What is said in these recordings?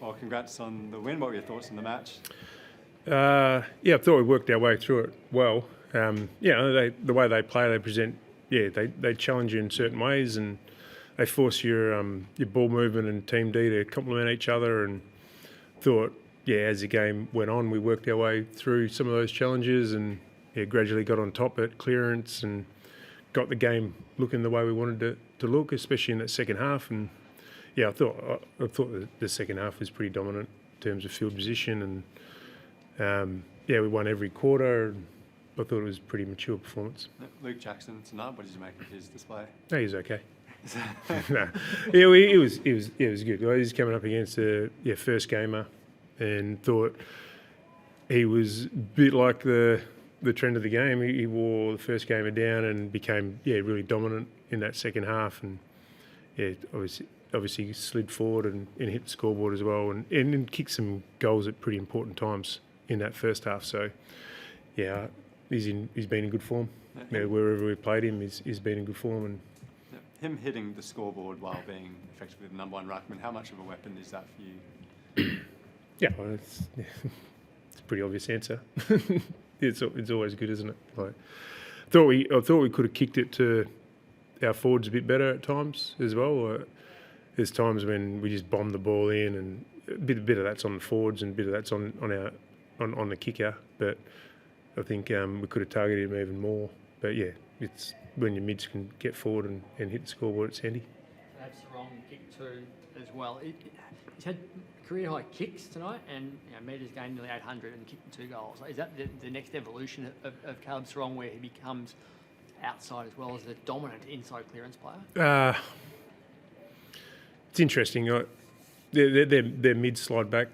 Well, congrats on the win. What were your thoughts on the match? I thought we worked our way through it well. The way they play, they present. They challenge you in certain ways, and they force your ball movement and team D to complement each other. And thought, as the game went on, we worked our way through some of those challenges, and gradually got on top at clearance and got the game looking the way we wanted to look, especially in that second half. And I thought the second half was pretty dominant in terms of field position, and we won every quarter. And I thought it was a pretty mature performance. Luke Jackson tonight, what did you make of his display? No, he was okay. It was good. He was coming up against a first gamer, and thought he was a bit like the trend of the game. He wore the first gamer down and became really dominant in that second half, and obviously slid forward and hit the scoreboard as well, and kicked some goals at pretty important times in that first half. So he's been in good form. Wherever we played him, he's been in good form. And him hitting the scoreboard while being effectively the number one ruckman, how much of a weapon is that for you? It's a pretty obvious answer. It's always good, isn't it? I thought we could have kicked it to our forwards a bit better at times as well. There's times when we just bomb the ball in, and a bit of that's on the forwards and a bit of that's on the kicker. But I think we could have targeted him even more. But it's when your mids can get forward and hit the scoreboard, it's handy. That's the wrong kick too as well. He's had career high kicks tonight, and metres gained nearly 800 and kicked 2 goals. Is that the next evolution of Caleb Serong, where he becomes outside as well as a dominant inside clearance player? It's interesting. Their mids slide back,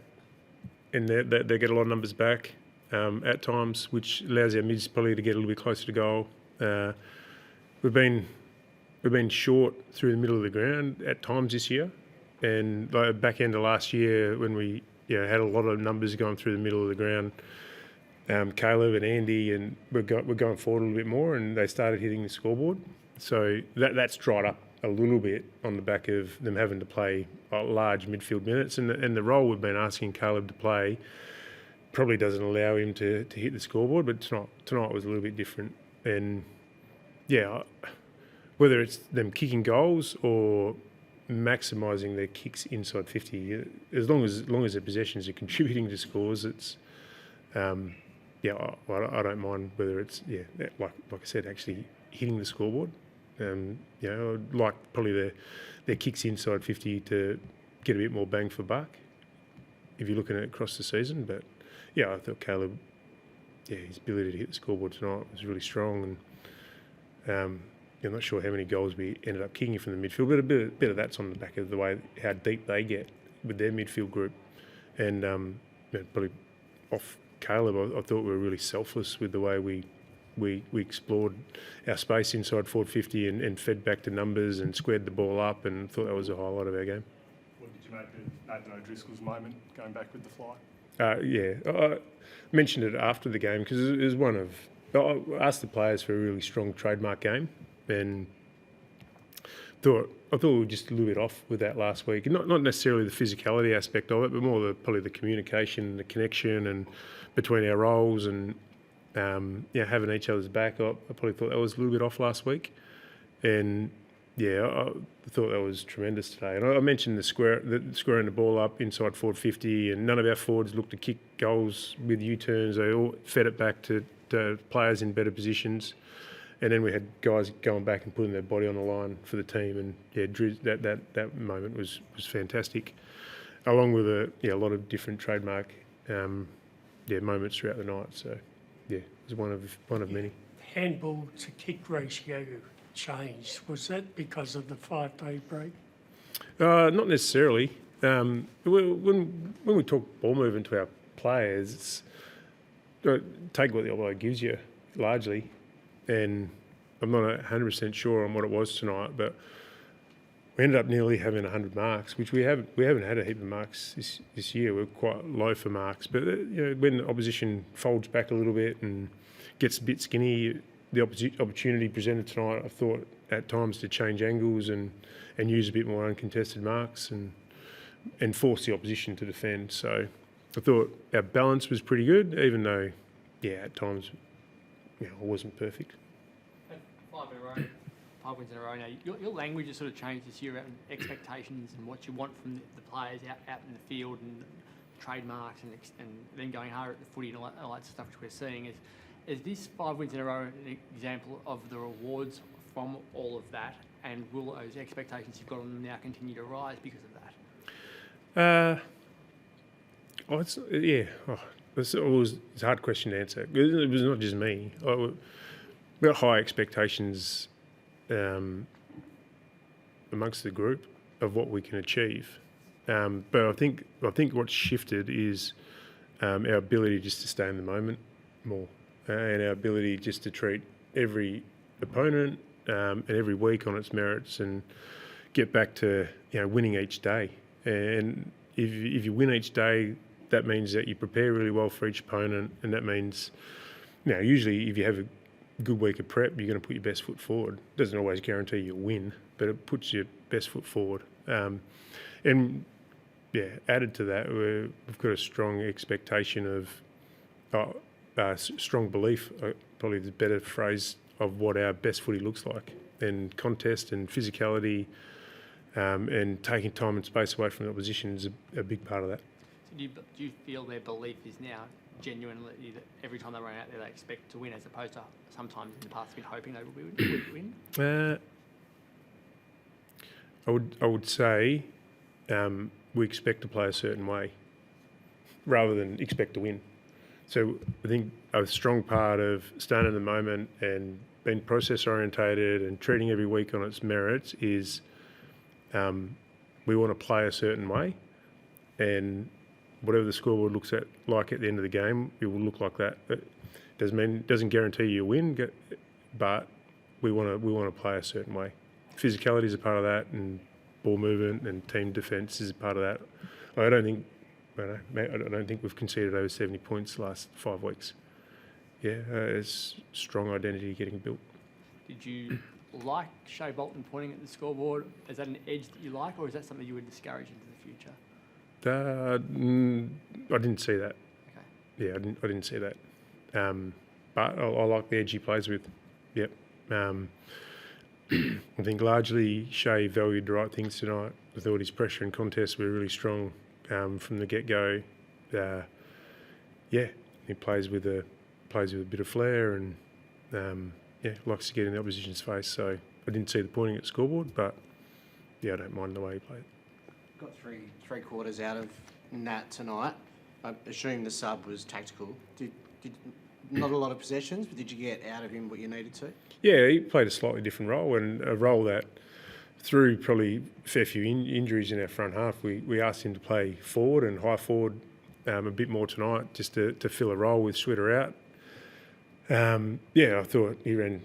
and they get a lot of numbers back at times, which allows our mids probably to get a little bit closer to goal. We've been short through the middle of the ground at times this year, and like back end of last year when we had a lot of numbers going through the middle of the ground, Caleb and Andy and we're going forward a little bit more, and they started hitting the scoreboard. So that's dried up a little bit on the back of them having to play large midfield minutes, and the role we've been asking Caleb to play probably doesn't allow him to hit the scoreboard. But tonight was a little bit different, and whether it's them kicking goals or maximising their kicks inside 50, as long as their possessions are contributing to scores, it's I don't mind whether it's like I said, actually hitting the scoreboard. I'd like probably their kicks inside 50 to get a bit more bang for buck if you're looking at it across the season. But I thought Caleb, his ability to hit the scoreboard tonight was really strong, and I'm not sure how many goals we ended up kicking from the midfield, but a bit of that's on the back of the way how deep they get with their midfield group, and probably off Caleb, I thought we were really selfless with the way we explored our space inside forward 50 and fed back to numbers and squared the ball up, and thought that was a highlight of our game. What did you make of Nathan O'Driscoll's moment going back with the fly? I mentioned it after the game because it was one of... I asked the players for a really strong trademark game, and I thought we were just a little bit off with that last week. Not necessarily the physicality aspect of it, but more probably the communication, the connection, and between our roles, and having each other's back. I probably thought that was a little bit off last week, and I thought that was tremendous today. And I mentioned the squaring the ball up inside forward 50, and none of our forwards looked to kick goals with U-turns. They all fed it back to players in better positions, and then we had guys going back and putting their body on the line for the team. And Drew, that moment was fantastic, along with a lot of different trademark moments throughout the night. So it was one of many. Handball to kick ratio changed. Was that because of the 5-day break? Not necessarily. When we talk ball movement to our players, take what the elbow gives you largely, and I'm not 100% sure on what it was tonight, but we ended up nearly having 100 marks, which we haven't had a heap of marks this year. We're quite low for marks, but when the opposition folds back a little bit and gets a bit skinny, the opportunity presented tonight, I thought at times to change angles and use a bit more uncontested marks, and and force the opposition to defend. So I thought our balance was pretty good, even though, at times, it wasn't perfect. Five in a row, 5 wins in a row now. Your language has sort of changed this year around expectations and what you want from the players out in the field and trademarks and then going hard at the footy and all that stuff which we're seeing. Is this 5 wins in a row an example of the rewards from all of that, and will those expectations you've got on them now continue to rise because of that? It's a hard question to answer. It was not just me. We got high expectations amongst the group of what we can achieve. But I think what's shifted is our ability just to stay in the moment more, and our ability just to treat every opponent and every week on its merits, and get back to winning each day. And if you win each day, that means that you prepare really well for each opponent, and that means usually if you have a good week of prep, you're going to put your best foot forward. Doesn't always guarantee you'll win, but it puts your best foot forward. Added to that, we've got a strong expectation of, strong belief, probably the better phrase, of what our best footy looks like, and contest and physicality, and taking time and space away from the opposition is a big part of that. So do you feel their belief is now genuinely that every time they run out there they expect to win, as opposed to sometimes in the past been hoping they would win? I would say we expect to play a certain way rather than expect to win. So I think a strong part of staying in the moment and being process orientated and treating every week on its merits is we want to play a certain way, and whatever the scoreboard looks like at the end of the game, it will look like that. It doesn't guarantee you a win, but we want to play a certain way. Physicality is a part of that, and ball movement and team defence is a part of that. I don't think we've conceded over 70 points the last 5 weeks. It's strong identity getting built. Did you like Shea Bolton pointing at the scoreboard? Is that an edge that you like, or is that something you would discourage into the future? I didn't see that. Okay. Yeah, I didn't see that. But I like the edge he plays with. Yep. I think largely Shea valued the right things tonight. I thought his pressure and contests were really strong from the get-go. He plays with a bit of flair, and likes to get in the opposition's face. So I didn't see the pointing at the scoreboard, but I don't mind the way he played. Got three quarters out of Nat tonight. I assume the sub was tactical. Did not a lot of possessions, but did you get out of him what you needed to? Yeah, he played a slightly different role, and a role that, through probably a fair few injuries in our front half, we asked him to play forward and high forward a bit more tonight, just to fill a role with Switter out. I thought he ran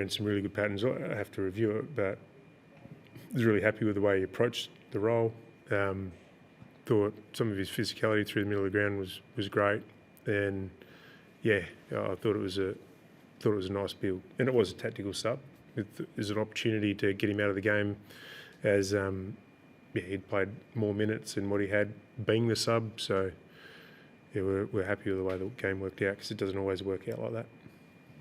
some really good patterns. I have to review it, but I was really happy with the way he approached the role. Thought some of his physicality through the middle of the ground was great, and I thought it was a nice build, and it was a tactical sub. There's an opportunity to get him out of the game, as he'd played more minutes than what he had being the sub. So we're happy with the way the game worked out, because it doesn't always work out like that.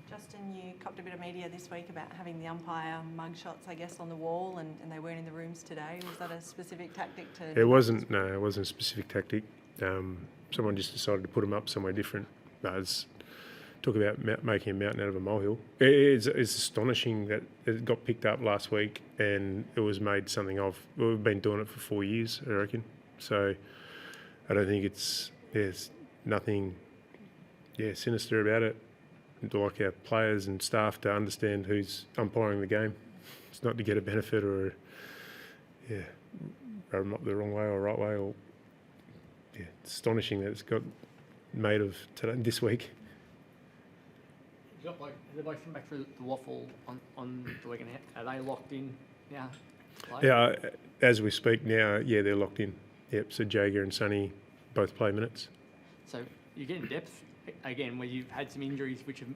Justin, you copped a bit of media this week about having the umpire mugshots, I guess, on the wall, and they weren't in the rooms today. Was that a specific tactic to... It wasn't a specific tactic. Someone just decided to put him up somewhere different. Talk about making a mountain out of a molehill. It's astonishing that it got picked up last week and it was made something of. We've been doing it for 4 years, I reckon. So I don't think there's nothing sinister about it. I'd like our players and staff to understand who's umpiring the game. It's not to get a benefit or rub them up the wrong way or right way. It's astonishing that it's got made of this week. Has the bloke come back through the waffle on the weekend? Are they locked in now? Yeah, as we speak now, they're locked in. Yep, so Jager and Sonny both play minutes. So you're getting depth again, where you've had some injuries which have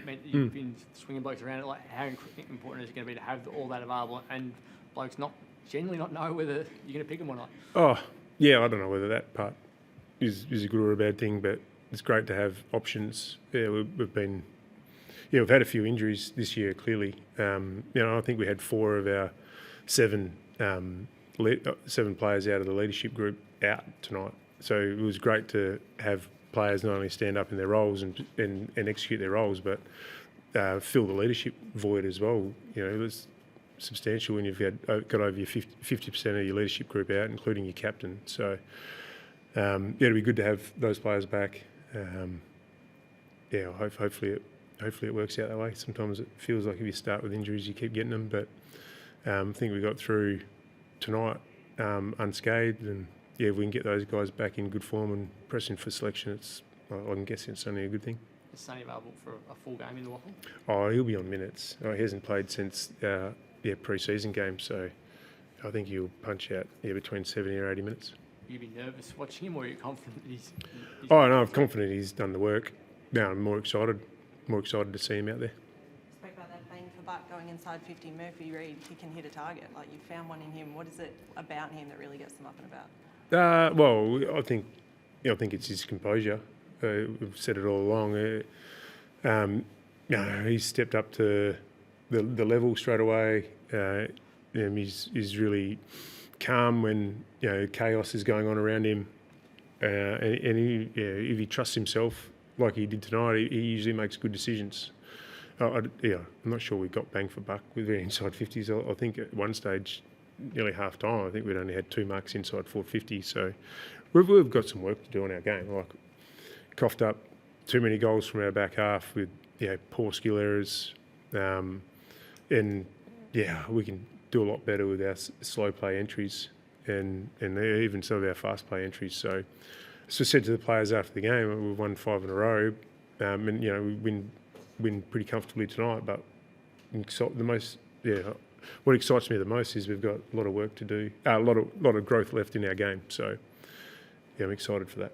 meant that you've been swinging blokes around it. Like, how important is it going to be to have all that available and blokes generally not know whether you're going to pick them or not? Oh, yeah, I don't know whether that part is a good or a bad thing, but it's great to have options. Yeah, we've had a few injuries this year. Clearly, I think we had 4 of our 7 players out of the leadership group out tonight. So it was great to have players not only stand up in their roles and execute their roles, but fill the leadership void as well. It was substantial when you've got over your 50% of your leadership group out, including your captain. So it'd be good to have those players back. Hopefully it works out that way. Sometimes it feels like if you start with injuries, you keep getting them, but I think we got through tonight unscathed, and if we can get those guys back in good form and pressing for selection, I'm guessing it's only a good thing. Is Sonny available for a full game in the Waffle? Oh, he'll be on minutes. He hasn't played since pre-season game, so I think he'll punch out between 70 or 80 minutes. You'd be nervous watching him, or are you confident that he's Oh no, I'm confident he's done the work. Now I'm more excited to see him out there. Spoke about that bang for buck going inside 50. Murphy Reid, he can hit a target. Like, you found one in him. What is it about him that really gets them up and about? Well, I think it's his composure. We've said it all along. He's stepped up to the level straight away. He's really calm when chaos is going on around him, and if he trusts himself like he did tonight, he usually makes good decisions. I'm not sure we got bang for buck with the inside 50s. I think at one stage, nearly half time, I think we'd only had 2 marks inside 450. So we've got some work to do on our game. Like, coughed up too many goals from our back half with poor skill errors, and we can do a lot better with our slow play entries and even some of our fast play entries. So, as I said to the players after the game, we've won 5 in a row, and we win pretty comfortably tonight. But what excites me the most is we've got a lot of work to do, a lot of growth left in our game. So, I'm excited for that.